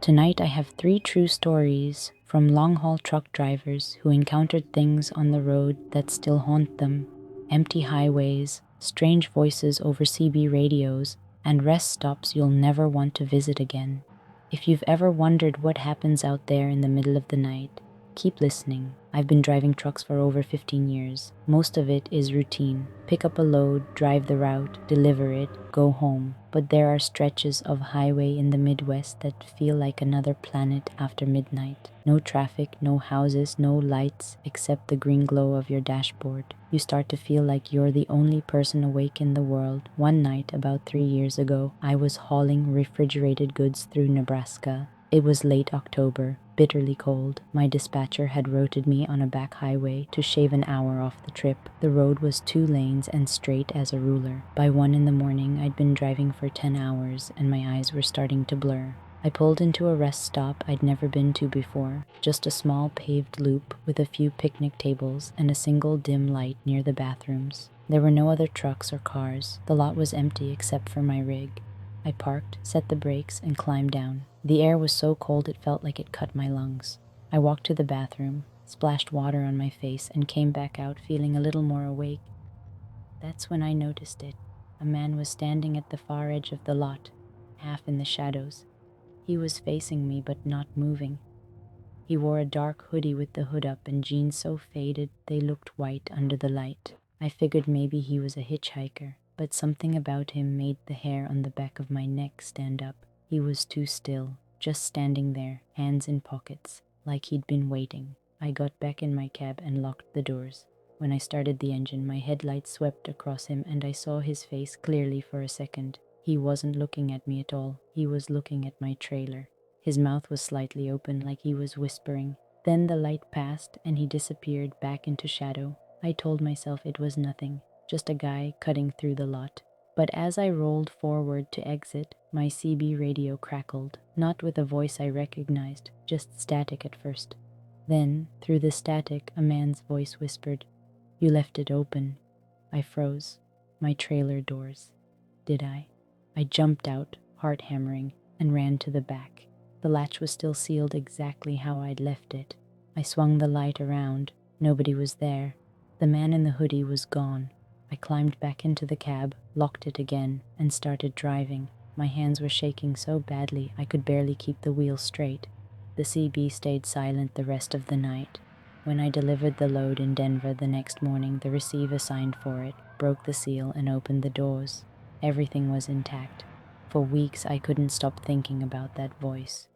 Tonight I have 3 true stories from long-haul truck drivers who encountered things on the road that still haunt them: empty highways, strange voices over CB radios, and rest stops you'll never want to visit again. If you've ever wondered what happens out there in the middle of the night, keep listening. I've been driving trucks for over 15 years. Most of it is routine. Pick up a load, drive the route, deliver it, go home. But there are stretches of highway in the Midwest that feel like another planet after midnight. No traffic, no houses, no lights except the green glow of your dashboard. You start to feel like you're the only person awake in the world. One night, about 3 years ago, I was hauling refrigerated goods through Nebraska. It was late October, bitterly cold. My dispatcher had routed me on a back highway to shave an hour off the trip. The road was 2 lanes and straight as a ruler. By 1 in the morning, I'd been driving for 10 hours and my eyes were starting to blur. I pulled into a rest stop I'd never been to before, just a small paved loop with a few picnic tables and a single dim light near the bathrooms. There were no other trucks or cars. The lot was empty except for my rig. I parked, set the brakes, and climbed down. The air was so cold it felt like it cut my lungs. I walked to the bathroom, splashed water on my face, and came back out feeling a little more awake. That's when I noticed it. A man was standing at the far edge of the lot, half in the shadows. He was facing me but not moving. He wore a dark hoodie with the hood up and jeans so faded they looked white under the light. I figured maybe he was a hitchhiker, but something about him made the hair on the back of my neck stand up. He was too still, just standing there, hands in pockets, like he'd been waiting. I got back in my cab and locked the doors. When I started the engine, my headlights swept across him and I saw his face clearly for a second. He wasn't looking at me at all. He was looking at my trailer. His mouth was slightly open, like he was whispering. Then the light passed and he disappeared back into shadow. I told myself it was nothing, just a guy cutting through the lot. But as I rolled forward to exit, my CB radio crackled, not with a voice I recognized, just static at first. Then, through the static, a man's voice whispered, "You left it open." I froze. My trailer doors. Did I? I jumped out, heart hammering, and ran to the back. The latch was still sealed exactly how I'd left it. I swung the light around. Nobody was there. The man in the hoodie was gone. I climbed back into the cab, locked it again, and started driving. My hands were shaking so badly I could barely keep the wheel straight. The CB stayed silent the rest of the night. When I delivered the load in Denver the next morning, the receiver signed for it, broke the seal, and opened the doors. Everything was intact. For weeks I couldn't stop thinking about that voice.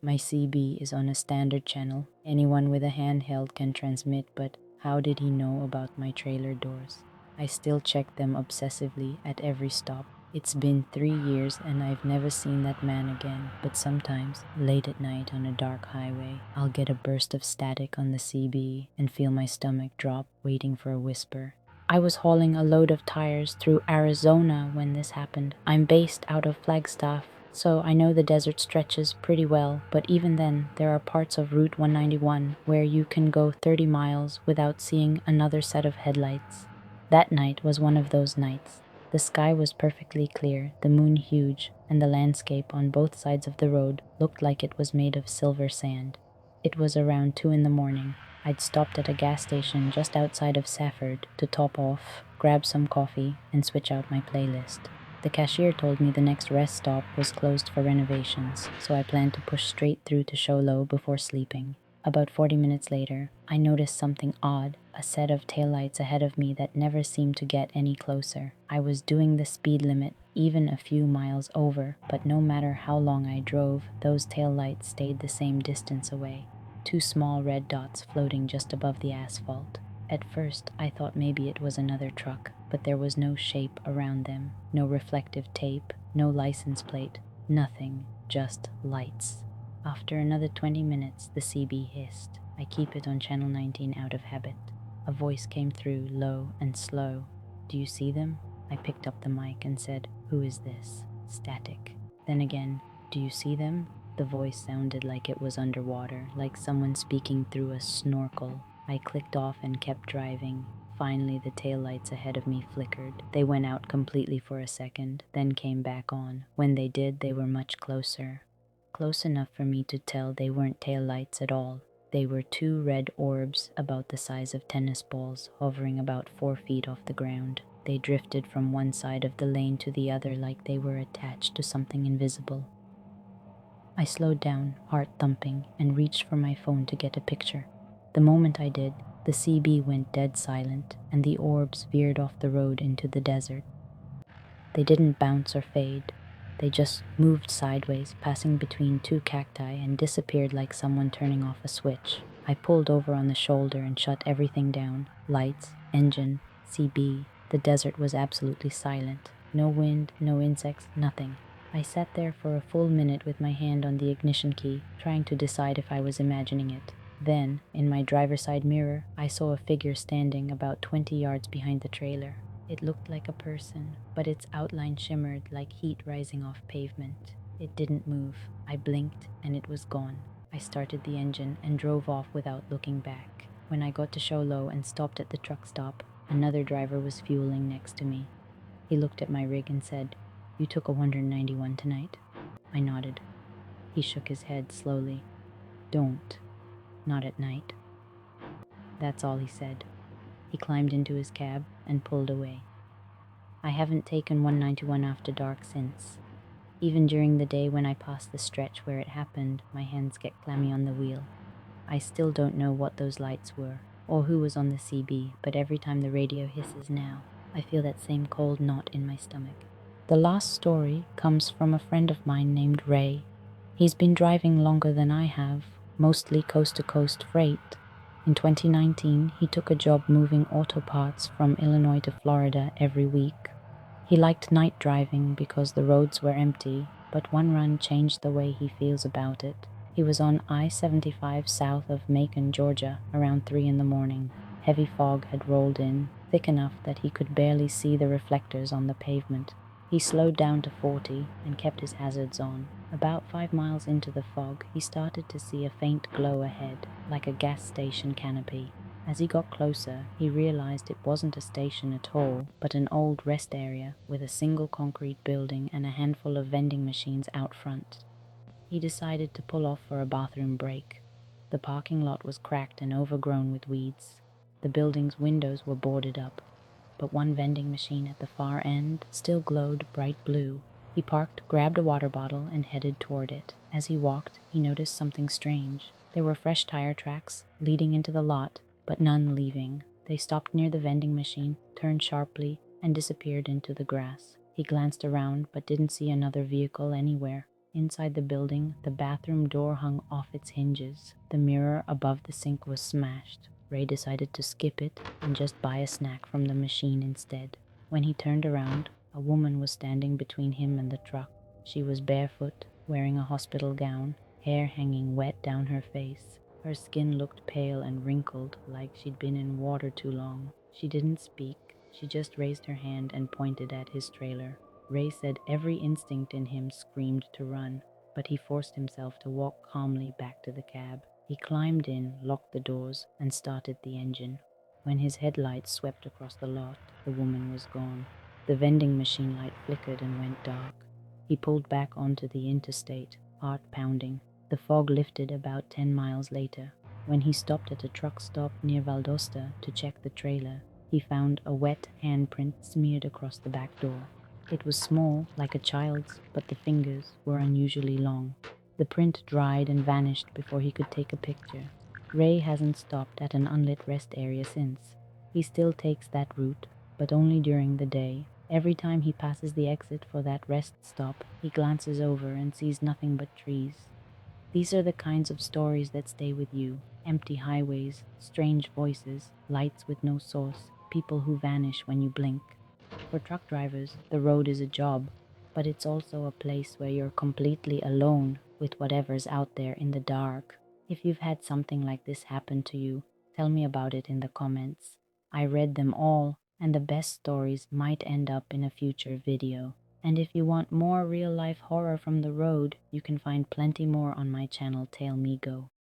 My CB is on a standard channel. Anyone with a handheld can transmit, but how did he know about my trailer doors? I still check them obsessively at every stop. It's been 3 years and I've never seen that man again, but sometimes, late at night on a dark highway, I'll get a burst of static on the CB and feel my stomach drop, waiting for a whisper. I was hauling a load of tires through Arizona when this happened. I'm based out of Flagstaff, so I know the desert stretches pretty well, but even then, there are parts of Route 191 where you can go 30 miles without seeing another set of headlights. That night was one of those nights. The sky was perfectly clear, the moon huge, and the landscape on both sides of the road looked like it was made of silver sand. It was around 2 in the morning. I'd stopped at a gas station just outside of Safford to top off, grab some coffee, and switch out my playlist. The cashier told me the next rest stop was closed for renovations, so I planned to push straight through to Show Low before sleeping. About 40 minutes later, I noticed something odd, a set of taillights ahead of me that never seemed to get any closer. I was doing the speed limit, even a few miles over, but no matter how long I drove, those taillights stayed the same distance away. 2 small red dots floating just above the asphalt. At first, I thought maybe it was another truck, but there was no shape around them, no reflective tape, no license plate, nothing, just lights. After another 20 minutes, the CB hissed. I keep it on channel 19 out of habit. A voice came through, low and slow. "Do you see them?" I picked up the mic and said, "Who is this?" Static. Then again, "Do you see them?" The voice sounded like it was underwater, like someone speaking through a snorkel. I clicked off and kept driving. Finally, the taillights ahead of me flickered. They went out completely for a second, then came back on. When they did, they were much closer. close enough for me to tell they weren't taillights at all. They were two red orbs about the size of tennis balls, hovering about 4 feet off the ground. They drifted from one side of the lane to the other like they were attached to something invisible. I slowed down, heart thumping, and reached for my phone to get a picture. The moment I did, the CB went dead silent, and the orbs veered off the road into the desert. They didn't bounce or fade. They just moved sideways, passing between two cacti, and disappeared like someone turning off a switch. I pulled over on the shoulder and shut everything down. Lights, engine, CB. The desert was absolutely silent. No wind, no insects, nothing. I sat there for a full minute with my hand on the ignition key, trying to decide if I was imagining it. Then, in my driver's side mirror, I saw a figure standing about 20 yards behind the trailer. It looked like a person, but its outline shimmered like heat rising off pavement. It didn't move. I blinked, and it was gone. I started the engine and drove off without looking back. When I got to Show Low and stopped at the truck stop, another driver was fueling next to me. He looked at my rig and said, "You took a 191 tonight?" I nodded. He shook his head slowly. "Don't. Not at night." That's all he said. He climbed into his cab and pulled away. I haven't taken 191 after dark since. Even during the day when I pass the stretch where it happened, my hands get clammy on the wheel. I still don't know what those lights were, or who was on the CB, but every time the radio hisses now, I feel that same cold knot in my stomach. The last story comes from a friend of mine named Ray. He's been driving longer than I have, mostly coast-to-coast freight. In 2019, he took a job moving auto parts from Illinois to Florida every week. He liked night driving because the roads were empty, but one run changed the way he feels about it. He was on I-75 south of Macon, Georgia, around 3 in the morning. Heavy fog had rolled in, thick enough that he could barely see the reflectors on the pavement. He slowed down to 40 and kept his hazards on. About 5 miles into the fog, he started to see a faint glow ahead, like a gas station canopy. As he got closer, he realized it wasn't a station at all, but an old rest area with a single concrete building and a handful of vending machines out front. He decided to pull off for a bathroom break. The parking lot was cracked and overgrown with weeds. The building's windows were boarded up, but one vending machine at the far end still glowed bright blue. He parked, grabbed a water bottle, and headed toward it. As he walked, he noticed something strange. There were fresh tire tracks leading into the lot, but none leaving. They stopped near the vending machine, turned sharply, and disappeared into the grass. He glanced around, but didn't see another vehicle anywhere. Inside the building, the bathroom door hung off its hinges. The mirror above the sink was smashed. Ray decided to skip it and just buy a snack from the machine instead. When he turned around, a woman was standing between him and the truck. She was barefoot, wearing a hospital gown, hair hanging wet down her face. Her skin looked pale and wrinkled, like she'd been in water too long. She didn't speak. She just raised her hand and pointed at his trailer. Ray said every instinct in him screamed to run, but he forced himself to walk calmly back to the cab. He climbed in, locked the doors, and started the engine. When his headlights swept across the lot, the woman was gone. The vending machine light flickered and went dark. He pulled back onto the interstate, heart pounding. The fog lifted about 10 miles later. When he stopped at a truck stop near Valdosta to check the trailer, he found a wet handprint smeared across the back door. It was small, like a child's, but the fingers were unusually long. The print dried and vanished before he could take a picture. Ray hasn't stopped at an unlit rest area since. He still takes that route, but only during the day. Every time he passes the exit for that rest stop, he glances over and sees nothing but trees. These are the kinds of stories that stay with you. Empty highways, strange voices, lights with no source, people who vanish when you blink. For truck drivers, the road is a job, but it's also a place where you're completely alone with whatever's out there in the dark. If you've had something like this happen to you, tell me about it in the comments. I read them all, and the best stories might end up in a future video. And if you want more real-life horror from the road, you can find plenty more on my channel Tale Me Go.